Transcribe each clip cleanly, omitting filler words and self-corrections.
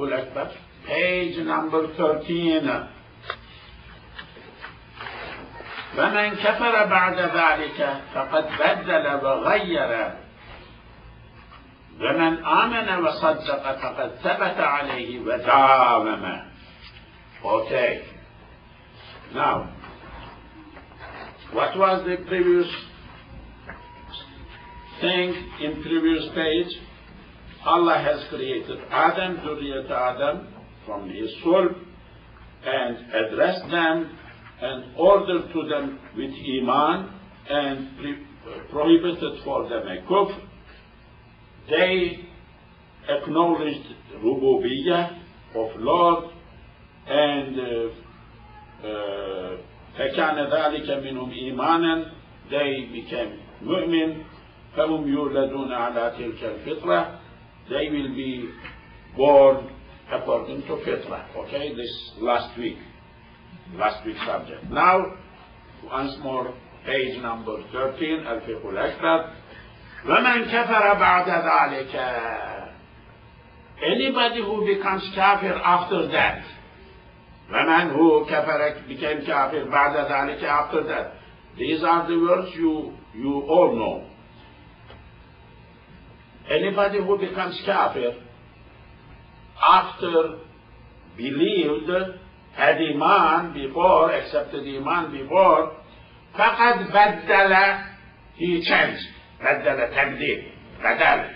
الأكبر, page number 13. فمن كفر بعد ذلك فقد بدل وغير ومن آمن وصدق فقد ثبت عليه وداوم. Okay. Now, what was the previous thing in previous page? Allah has created Adam, Zuriyat Adam, from his soul, and addressed them and ordered to them with Iman and prohibited for them a kufr. They acknowledged Rububiyyah of Lord, and فَكَانَ ذَلِكَ مِنْهُمْ إِيمَانًا, they became mu'min. فَهُمْ يُولَدُونَ عَلَى تِلْكَ الْفِطْرَةِ, they will be born according to fitrah. Okay, this last week's subject. Now, once more, page number 13, الفقه الأكبر. وَمَنْ كَفَرَ بَعْدَ ذَلِكَ, anybody who becomes kafir after that. وَمَنْ who كَفَرَ became kafir بَعْدَ ذَلِكَ, after that. These are the words you all know. Anybody who becomes kafir after believed, had Iman before, accepted Iman before, فَقَدْ بَدَّلَ, he changed. بدل تبديل, بدل,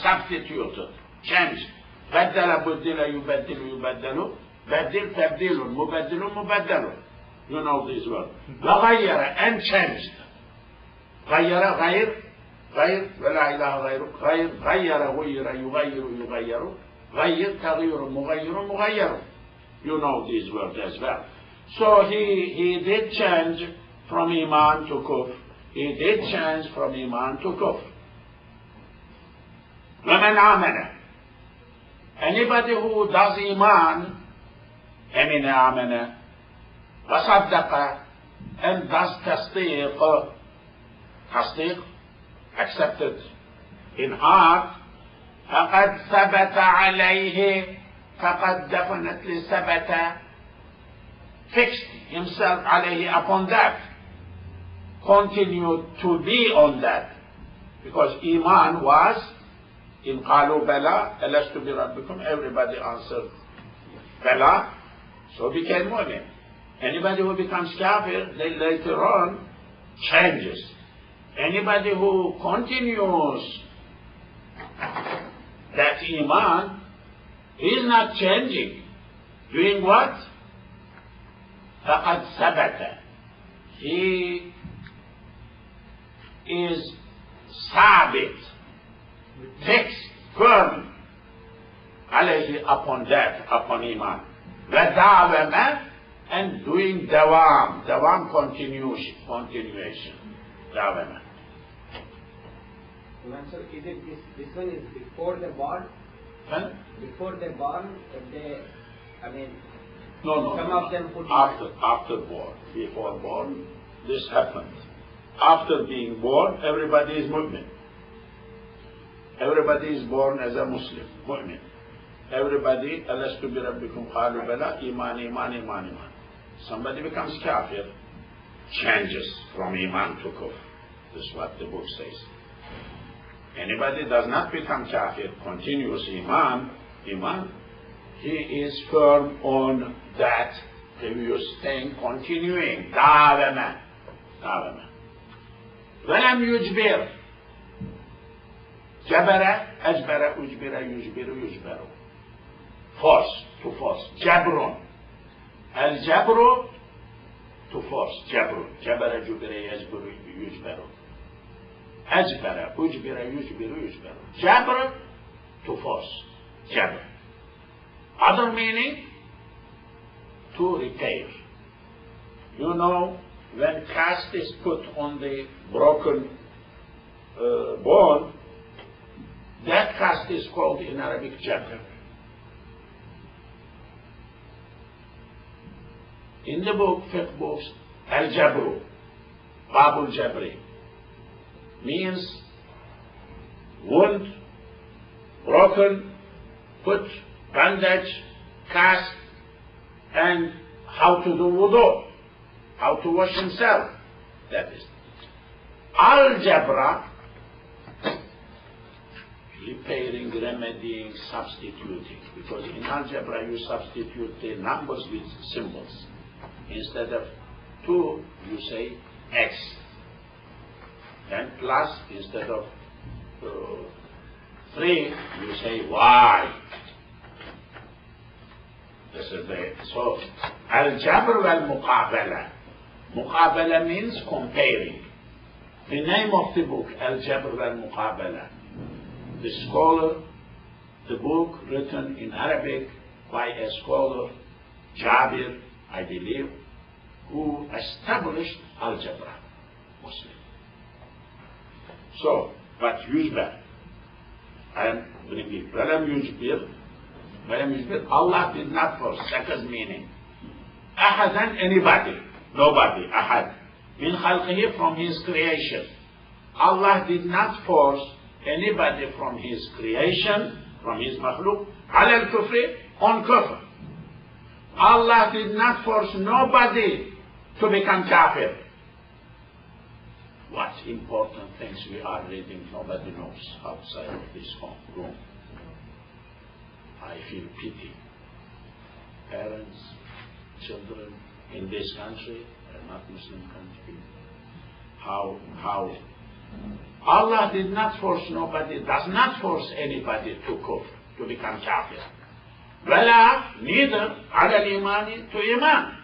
substituted, changed. بدل بدل يبدل يبدل, بدل تبديل, مبدل مبدل. You know this word. وغير, and changed. غير غير غير ولا إله غيره, غير غير غير يغير يغير, غير تغير مغير مغير. You know this word as well. So he did change from Iman to Kufr. He did change from Iman to Kufr. وَمَنْ آمَنَ, anybody who does Iman, أَمِنَ آمَنَ وَصَدَّقَ, and does tasdiq, tasdiq, accepted in heart, فَقَدْ ثَبَتَ عَلَيْهِ, فَقَدْ definitely ثَبَتَ, fixed himself عليه, upon that, continued to be on that, because Iman was in قالوا بلى ألست بربكم, everybody answered بلى, so became mu'min. Anybody who becomes kafir, then later on changes. Anybody who continues that Iman, he is not changing. Doing what? فَقَدْ ثَبَتَ, he is sabit, fixed, firm, alayhi, upon that, upon Iman. وَدَعْوَمَ, and doing dawam, continuation, dawama. Sir, is it this one is before the born? Huh? Before the born, they, I mean, no, some of them put after born. Before born, this happened. After being born, everybody is mu'min. Everybody is born as a Muslim, mu'min. Everybody, alastu bi rabbikum qalu bala, iman. Somebody becomes kafir, changes from Iman to Kufr. This is what the book says. Anybody does not become kafir, continuous Iman, he is firm on that previous thing, continuing. Dawama. وَلَمْ يُجْبِرْ, جَبَرَ أَجْبَرَ أُجْبِرَ يُجْبِرُ, force, to force. Jabrun. Al-jabru, to force. Jabru. Jabara, jubira, yajburu, yujbaru. Ajbara, ujbira, yujbiru, yujbaru. Jabr, to force. Jabr. Other meaning, to repair. You know, when cast is put on the broken bone, that cast is called in Arabic jabr. In the book, fiqh books, al-jabru, babul jabri, means wound, broken, put bandage, cast, and how to do wudu, how to wash himself. That is. Algebra, repairing, remedying, substituting. Because in algebra you substitute the numbers with symbols. Instead of 2, you say X. And plus, instead of 3, you say Y. This is the, so, al-jabr wal-muqabala. Muqabala means comparing. The name of the book, al-jabr wal-muqabala. The scholar, the book written in Arabic by a scholar, Jabir, I believe, who established algebra, Muslim. So, but yujber, I am bringing, Allah did not force, second meaning. Ahadan, anybody, nobody, ahad. Min khalqihi, from his creation. Allah did not force anybody from his creation, from his makhluk, ala al-kufri, on kufr. Allah did not force nobody to become kafir. What important things we are reading, nobody knows outside of this room. I feel pity. Parents, children in this country, a not Muslim country, how Allah did not force nobody, does not force anybody to kufr, to become kafir. Wala, neither ala al-imani, to iman.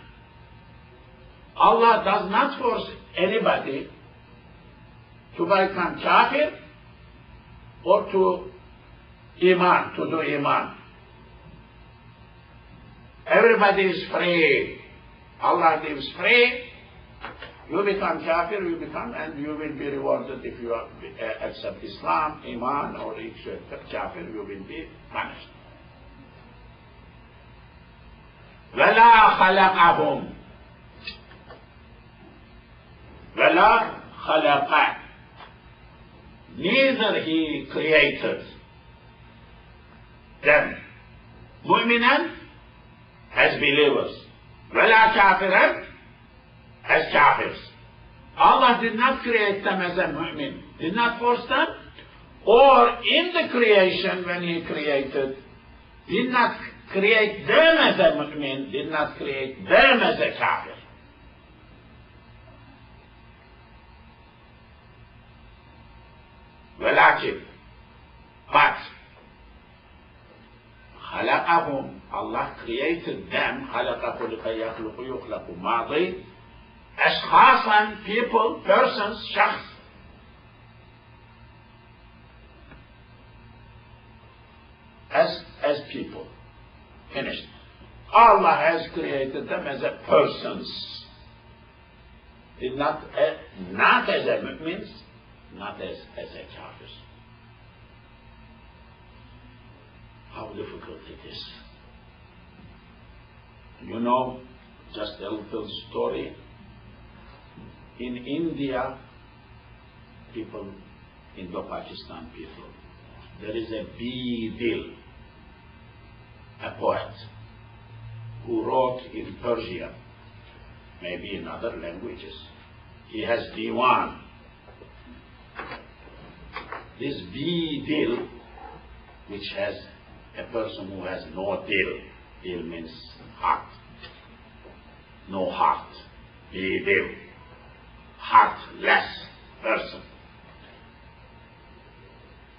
Allah does not force anybody to become kafir or to iman, to do iman. Everybody is free. Allah gives free. You become kafir, you become, and you will be rewarded if you accept Islam, iman, or if you accept kafir, you will be punished. وَلَا خَلَقَهُمْ وَلَا خَلَقَ, neither he created them, mu'minan, as believers, وَلَا كَافِرًا, as kafirs. Allah did not create them as a mu'min, did not force them, or in the creation when he created, did not create them as a mu'min, did not create them as a kafir. ولكن, but خلقهم, Allah created them, خلق خلق يخلق يخلق ماضي, أشخاصا, people, persons, شخص. As people. Finished. Allah has created them as a persons. Not as a mu'mins, not as a kafirs. How difficult it is. You know, just a little story. In India, people, Indo-Pakistan people, there is a Bidil, a poet, who wrote in Persian, maybe in other languages. He has diwan. This Bidil, which has a person who has no dil. Dil means heart. No heart. Bidil. Heartless person.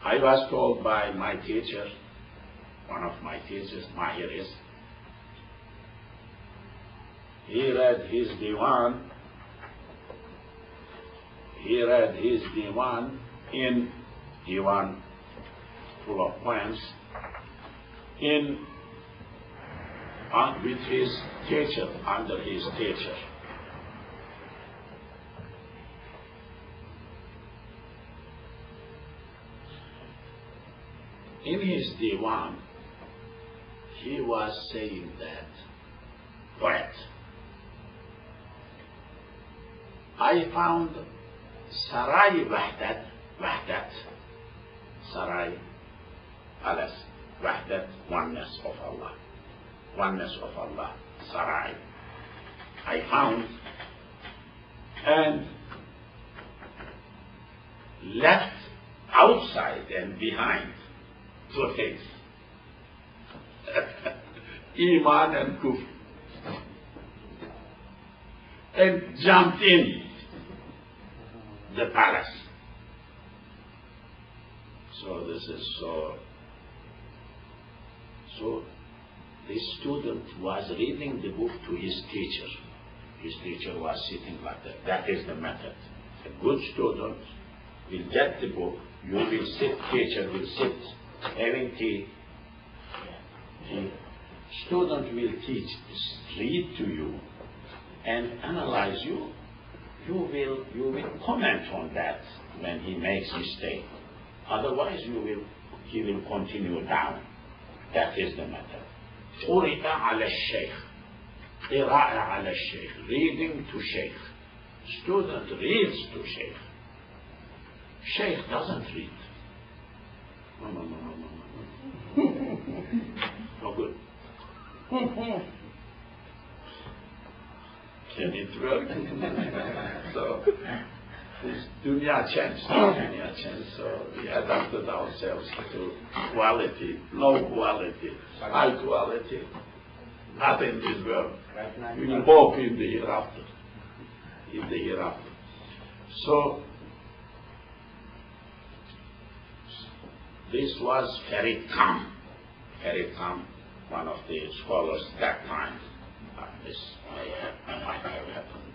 I was told by my teacher, one of my teachers, Mahir is, he read his diwan in diwan full of poems with his teacher, under his teacher. In his diwan, he was saying that, poet, I found Sarai Wahdat, Sarai, palace, Wahdat, oneness of Allah. Oneness of Allah. Sarai. I found and left outside and behind two things. Iman and Kufr. And jumped in the palace. So this is so the student was reading the book to his teacher. His teacher was sitting like that. That is the method. A good student will get the book. You will sit, teacher will sit, having tea. The student will teach, read to you, and analyze you. You will comment on that when he makes mistake. Otherwise, he will continue down. That is the method. قرئ على الشيخ. قراءة على الشيخ. Reading to sheikh. Student reads to sheikh. Sheikh doesn't read. No. No good. Can it work? So this dunya changed. So we adapted ourselves to quality, low quality, high quality. Not in this world. We will hope in the hereafter. In the hereafter. So this was Farid Khan. Farid Khan, one of the scholars that time. This might have happened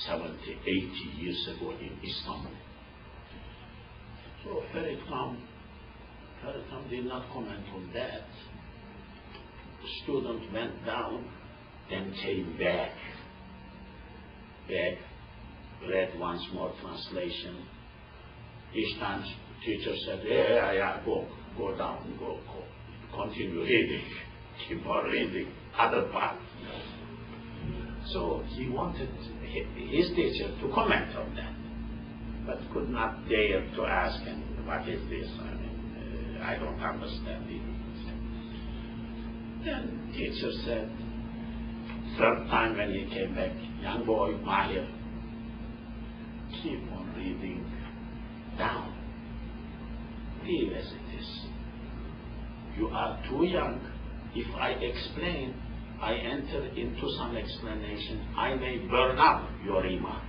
70, 80 years ago in Istanbul. So Farid Khan did not comment on that. The student went down, then came back, read once more translation. Each time teacher said, yeah, go down, go. Continue reading, keep on reading, other parts. So he wanted his teacher to comment on that, but could not dare to ask him, what is this? I don't understand it. Then teacher said, third time when he came back, young boy, Mahir, keep on reading down. Leave as it is. You are too young. If I explain, I enter into some explanation, I may burn up your iman.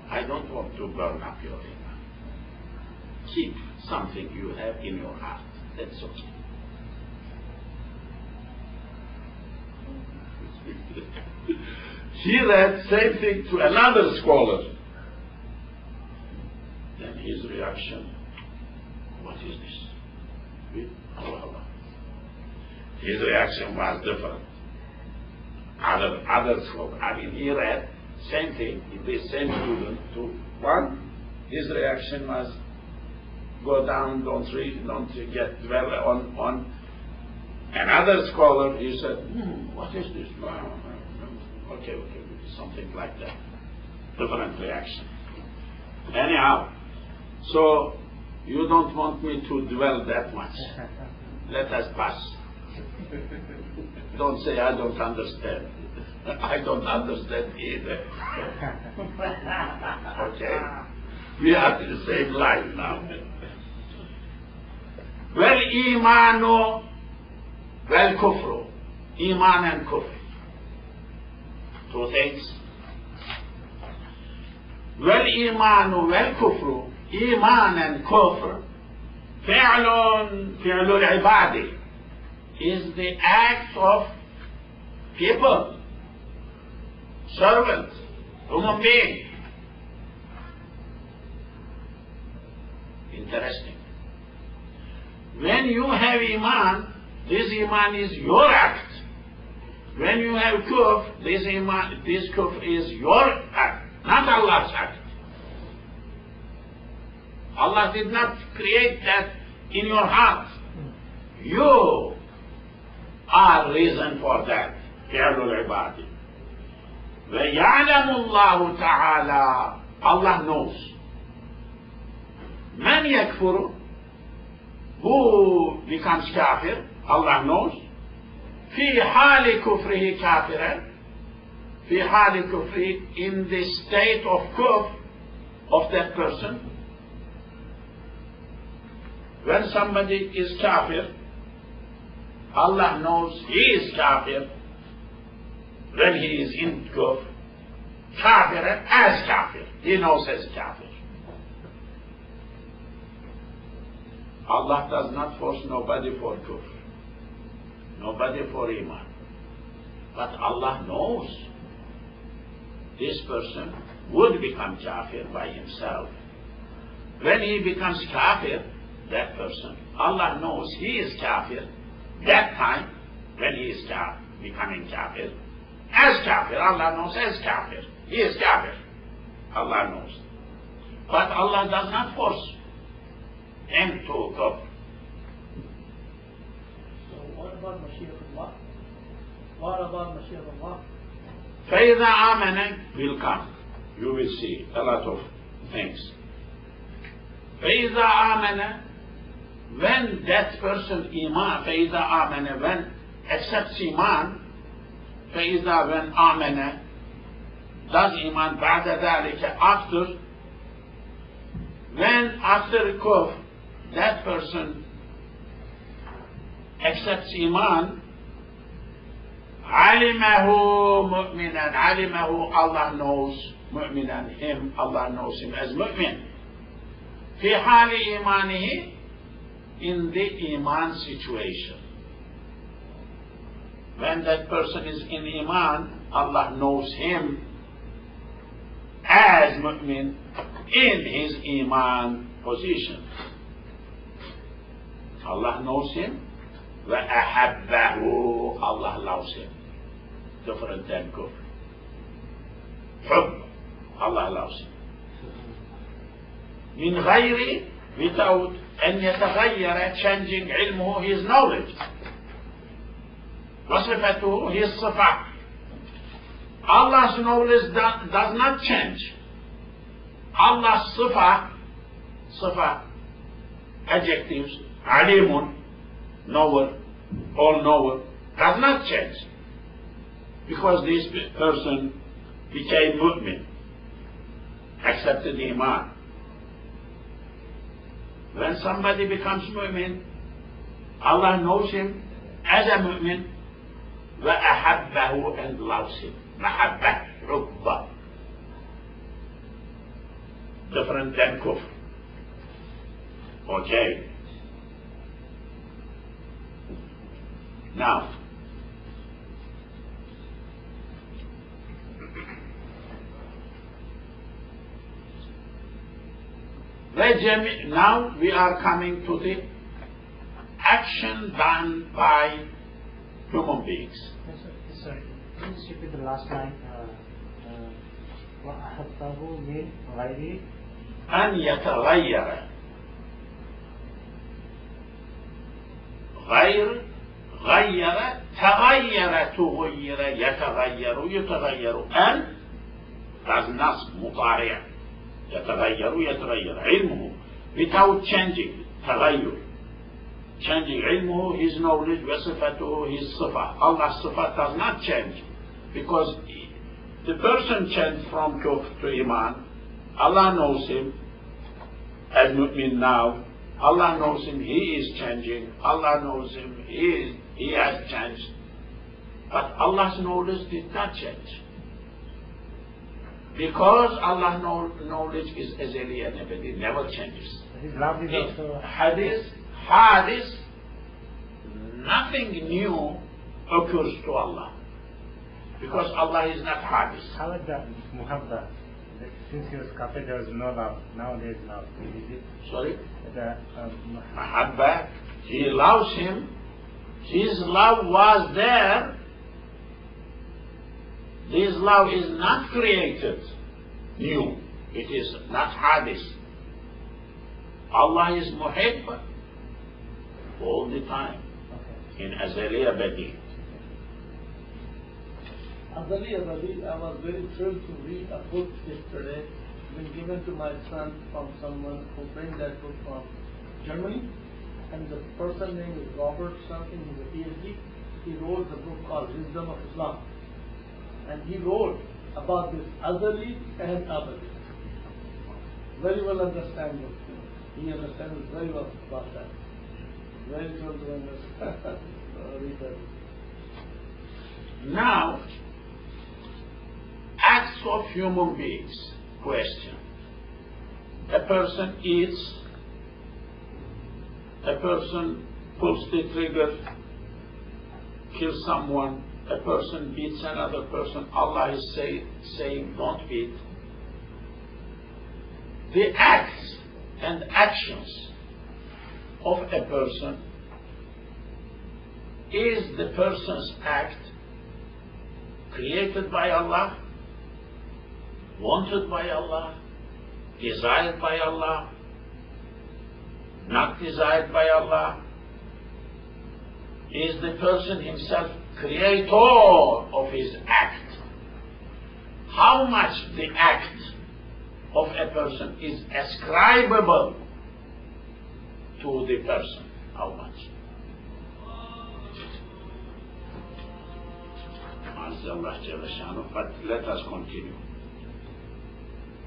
I don't want to burn up your iman. Keep something you have in your heart. That's okay. He read same thing to another scholar. Then his reaction, what is this? Allah. His reaction was different. Other scholar, he read same thing, the same student to one. His reaction was, go down, don't read, don't get dwell on. Another scholar, he said, what is this? Okay, something like that. Different reaction. Anyhow, so you don't want me to dwell that much. Let us pass. Don't say I don't understand. I don't understand either. Okay? We are in the same line now. Well, imanu, well, kufru. Iman and kufr. Two things. Well, imanu, well, kufru. Iman and kufr. Fi'lul ibadi is the act of people, servants, human beings. Interesting. When you have iman, this iman is your act. When you have kufr, this kufr is your act, not Allah's act. Allah did not create that in your heart. You are reason for that. فعل العباد. ويعلم الله تعالى. Allah knows. من يكفر who becomes kafir, Allah knows. في حال كفره كافرا, في حال كفره, in the state of kufr of that person. When somebody is kafir, Allah knows he is kafir. When he is in kufr, kafir as kafir, he knows as kafir. Allah does not force nobody for kufr, nobody for iman. But Allah knows this person would become kafir by himself. When he becomes kafir, that person, Allah knows he is kafir. That time, when he is becoming kafir, as kafir, Allah knows as kafir. He is kafir. Allah knows. But Allah does not force him to kufr. So what about Mashiach? What about Mashiach? فَإِذَا آمَنَ will come. You will see a lot of things. فَإِذَا آمَنَ, when that person iman, فَإِذَا آمَنَ, when accepts iman, فَإِذَا when آمَنَ, does iman بعد ذلك, after, when after kufr, that person accepts iman, عَلِمَهُ مُؤْمِنًا, عَلِمَهُ, Allah knows, مؤمنا, him, Allah knows him as mu'min. في حال إيمانه, in the iman situation. When that person is in iman, Allah knows him as mu'min in his iman position. Allah knows him, وَأَحَبَّهُ, Allah loves him. Different than kufr. حب, Allah loves him. من غير, without أن يتغير, changing علمه, his knowledge. وصفته, his صفة. Allah's knowledge does not change. Allah's صفة, adjectives, عليم, knower, all knower, does not change. Because this person became mu'min, accepted iman. When somebody becomes mu'min, Allah knows him as a mu'min, وَأَحَبَّهُ, and loves him. مَحَبَّةٌ, حُبَّةٌ. Different than kufr. Okay. Now, now we are coming to the action done by human beings. Yes, sir. Please repeat the last line. وَأَحَبَّهُ مِنْ غَيْرِ أن يتغير غير غير تغير تغير يتغير يتغير أن does not مضارع يتغير يتغير علمه without changing تغير changing علمه his knowledge وصفته his صفة. Allah's صفة does not change because the person changed from kufr to iman. Allah knows him as mu'min now. Allah knows him, he is changing. Allah knows him, he has changed. But Allah's knowledge did not change. Because Allah's knowledge is azali and abadi, never changes. Hadith, nothing new occurs to Allah. Because Allah is not hadith. How is that muhabba? Since he was kafir, there was no love. Now there is love. Is it? Sorry? The Mahabba, he loves him. His love was there. This love is not created new. It is not hadith. Allah is muhib all the time. okay. In azali abadi. Azali Abadi, I was very thrilled to read a book yesterday, been given to my son from someone who bring that book from Germany. and the person name is Robert something, he's a PhD. He wrote the book called Wisdom of Islam. And he wrote about this azali and abadi. Very well understanding. He understands very well about that. Very well to understand. Read that. Now, acts of human beings. Question. A person eats, a person pulls the trigger, kills someone, a person beats another person. Allah is saying, don't beat. The acts and actions of a person, is the person's act created by Allah, wanted by Allah, desired by Allah, not desired by Allah? Is the person himself creator of his act? How much the act of a person is ascribable to the person? How much? But let us continue.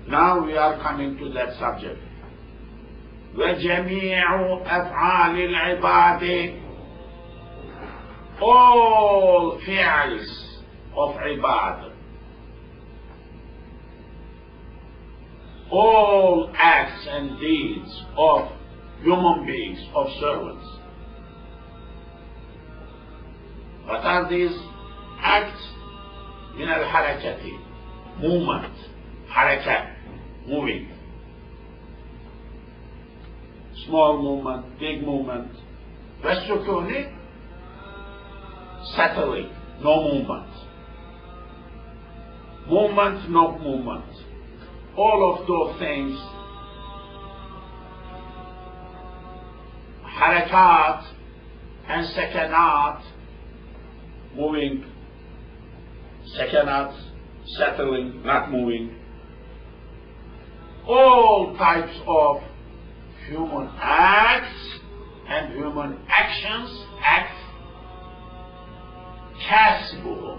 Now we are coming to that subject. وَجَمِيعُ أَفْعَالِ الْعِبَادِ, all fi'als of ibad, all acts and deeds of human beings, of servants. What are these acts? من الحركة, movement, حركة, moving. Small movement, big movement. والسكون, settling, no movement. Movement, no movement. All of those things, harakat and sakanat, moving, sakanat, settling, not moving. All types of human acts and human actions, acts, كسبهم.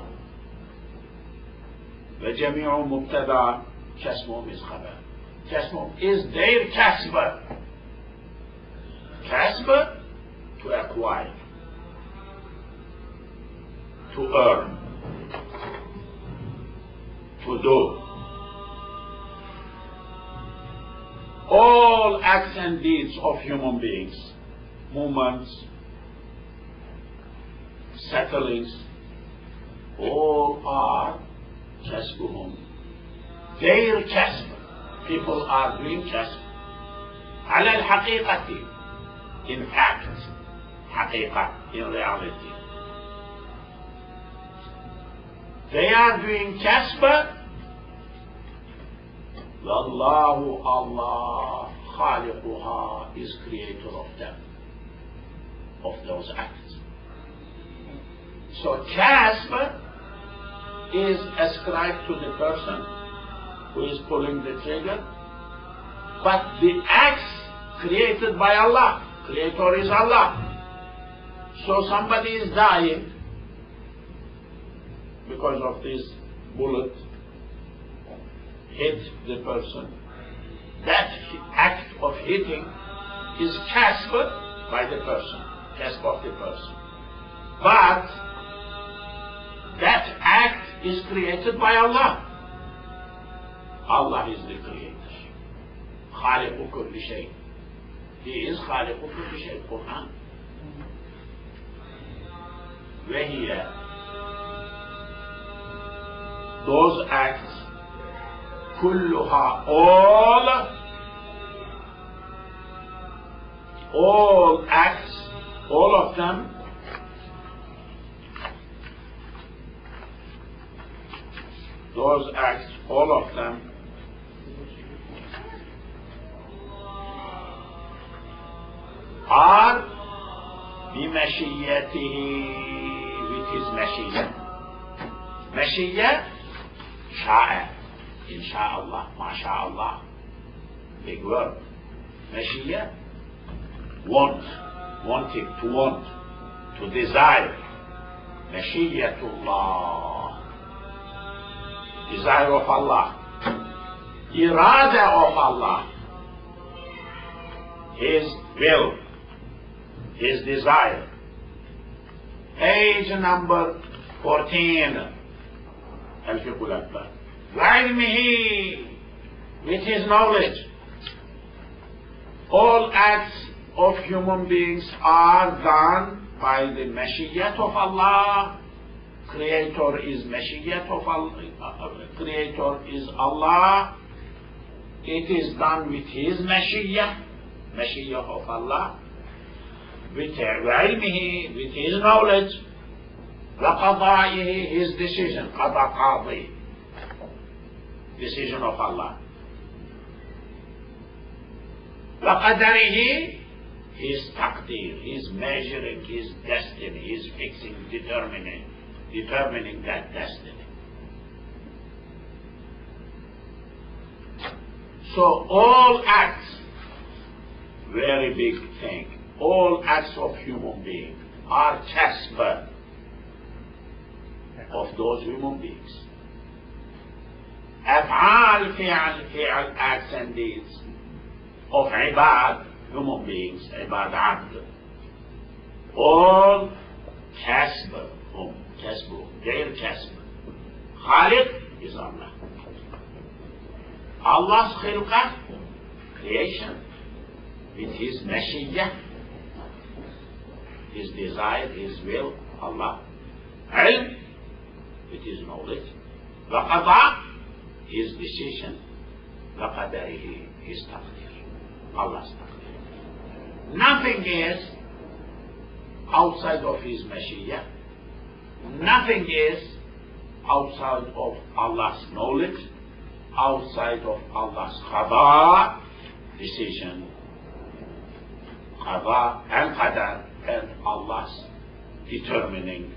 وجميع مبتدا كسبهم is خبر. كسبهم is their كسب. كسب, to acquire, to earn, to do. All acts and deeds of human beings, movements, settlings, all are kasbuhum. Their kasb. People are doing kasb. على الحقيقة, in fact, حقيقة, in reality. They are doing kasb. Wallahu, Allah, khaliquha, is creator of them, of those acts. So kasb is ascribed to the person who is pulling the trigger, but the acts created by Allah, creator is Allah. So somebody is dying because of this bullet hit the person. That act of hitting is kasb by the person, kasb of the person. But that act is created by Allah. Allah is the creator. خالق كل شيء. He is خالق كل شيء. Quran. وهي, those acts, كلها, all acts, all of them, those acts, all of them, are بمشيته, with his مشيئة. مشيئة, شاء, إن شاء الله, ما شاء الله, big word. مشيئة, want, wanting, to want, to desire. Mashiyatullah, desire of Allah. Irada of Allah, His will, His desire. Page number 14. Al-Fiqh al-Akbar. وعلمه, with His knowledge. All acts of human beings are done by the Mashiyat of Allah. Creator is Mashiyat of Allah. Creator is Allah. It is done with His Mashiyah, Mashiyah of Allah, with ilmihi, with His knowledge, وقضائه, His decision, قضاء قاضي, decision of Allah, وقدره, His taqdeer, His measuring, His destiny, His fixing, determining that destiny. So all acts, very big thing, all acts of human beings are kasb of those human beings. Af'al, fi'al, acts and deeds of ibad, human beings, ibad abd. All kasb, غير kasb. Khaliq is Allah. Allah's khilqah, creation, with His mashiyah, His desire, His will, Allah. Ilm, with His knowledge. Waqada, His decision. Waqadarihi, His taqdeer, Allah's taqdeer. Nothing is outside of His mashiyah. Nothing is outside of Allah's knowledge, outside of Allah's qada, decision, qada and qadar, and Allah's determining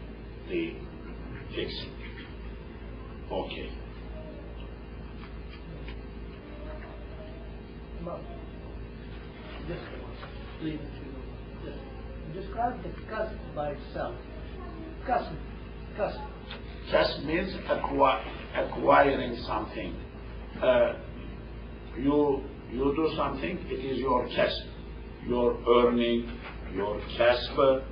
the fixing. Okay. Just please, describe the cusp by itself. Cusp. Just means acquiring something. You do something, it is your kasb, your earning, your kasb,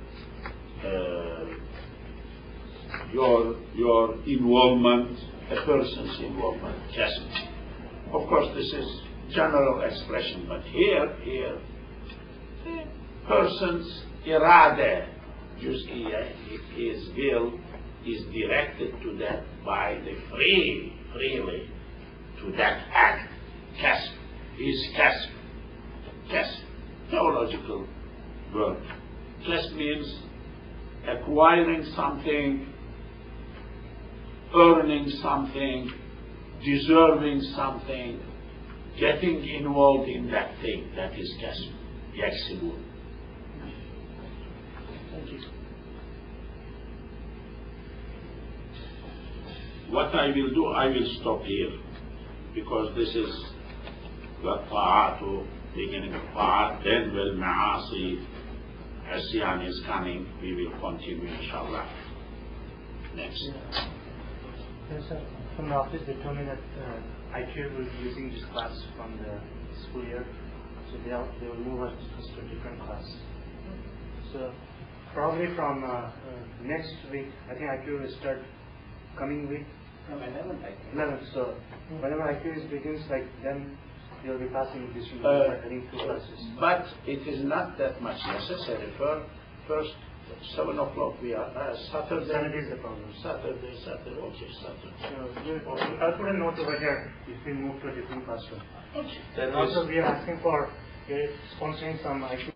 your involvement, a person's involvement, kasb. Of course, this is general expression, but here, person's irada, juz'iyah, his will, is directed to that by the freely to that act. Kasb is kasb, theological word. Kasb means acquiring something, earning something, deserving something, getting involved in that thing. That is kasb. Yaksibun. Thank you. What I will do, I will stop here, because this is the ta'atu, beginning of ta'at, then will ma'asi, Asyan is coming, we will continue inshallah. Next. Yes, sir. From the office they told me that IQ will be using this class from the school year, so they will move us to a different class. So probably from next week, I think IQ will start coming week. From 11th, I think. 11th, so whenever IQ begins, like then you'll be passing this week, having two classes. But it is not that much necessary. First 7 o'clock we are Saturday. Saturday is the problem. Saturday, okay, Saturday. So I'll put a note over here if we move to a different classroom. Okay. And also we are asking for sponsoring some IQ